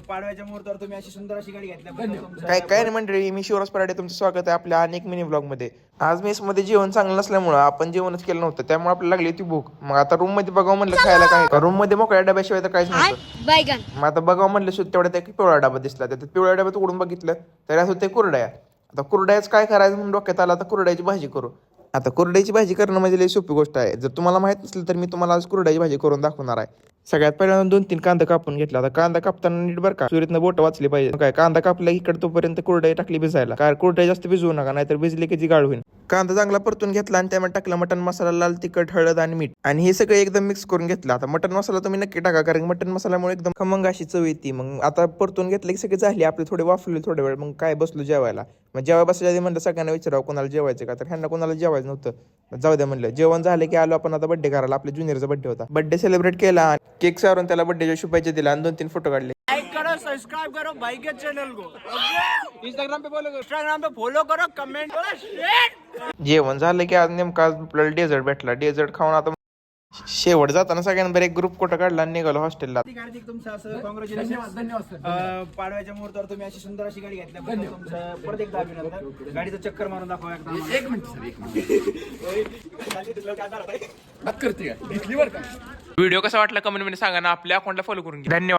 पाडव्याच्या मुहूर्तावर तुम्ही अशी सुंदर अशी गाडी घेतल्या. काय नाही मंडळी, मी शिवराज पराडे, तुमचं स्वागत आहे आपल्या अनेक मिनी ब्लॉग मध्ये. आज मेस मध्ये जेवण चांगलं नसल्यामुळं आपण जेवणच केलं नव्हतं, त्यामुळे आपल्याला लागली होती भूक. मग आता रूम मध्ये बघावं म्हणलं खायला काय, रूम मध्ये मोकळ्या डब्याशिवाय तर काहीच नव्हतं. मग आता बघावं म्हणलं सुद्धा तेवढ्यात एक पिवळा डबा दिसला, त्यात पिवळ्या डब्यात उघडून बघितलं तर असं ते कुरड्या. आता कुरड्याच काय करायचं म्हणून डोक्यात आला, आता कुरड्याची भाजी करू. आता कुरड्याची भाजी करणं म्हणजे लई सोपी गोष्ट आहे. जर तुम्हाला माहित नसेल तर मी तुम्हाला आज कुरड्याची भाजी करून दाखवणार आहे. सगळ्यात पहिल्यांदा 2-3 कांदा कापून घेतला. आता कांदा कापताना नीट बरं का, सुरीतनं बोट वाचली पाहिजे. काय कांदा कापला इकडे तोपर्यंत कुरडई टाकली भिजायला, कारण कुरडई जास्त भिजवू नका, नाहीतर भिजली की ती गाळ होईल. कांदा चांगला परतून घेतला आणि त्यामध्ये टाकला मटन मसाला, लाल तिखट, हळद आणि मीठ, आणि हे सगळं एकदम मिक्स करून घेतलं. आता मटन मसाला तुम्ही नक्की टाका, कारण मटन मसाल्यामुळे एकदम खमंग अशी चव येते. मग आता परतून घेतलं की सगळी झाली आपली, थोडी वाफवली थोड्या वेळ. मग काय बसलो जेवायला. मग जेव्हा बसायच्या आधी म्हणलं सगळ्यांना विचारावं कोणाला जेवायचं का, तर ह्यांना कोणाला जेवायचं नव्हतं. जाऊ द्या म्हणलं. जेवण झालं की आलो आपण आता बड्डे करायला. आपल्या ज्युनियरचा बड्डे होता, बड्डे सेलिब्रेट केला, केक सारून त्याला बड्डेच्या शुभेच्छा दिला आणि 2-3 फोटो काढले. लाइक करो, सब्सक्राइब करो भाई के चैनल को, इंस्टाग्राम पे फॉलो करो, कमेंट करो, शेयर. जेवण झालं की आज नेमका आपल्याला डेझर्ट भेटला. डेझर्ट खाऊन आता शेवट जाताना सगळ्यांबर एक ग्रुप फोटो काढला आणि निघालो हॉस्टेलला. कार्तिक तुमचं असं कॉंग्रॅच्युलेशन, धन्यवाद. पाडव्याच्या मुहूर्तावर तुम्ही अशी सुंदर अशी गाडी घेतल्या, तुमचं परत एकदा अभिनंदन. गाडीचं चक्कर मारून दाखवा एकदा. एक मिनिट सर, एक मिनिट. व्हिडिओ कसा वाटला कमेंट मध्ये सांगा ना. आपल्या अकाउंटला फॉलो करून घ्या. धन्यवाद.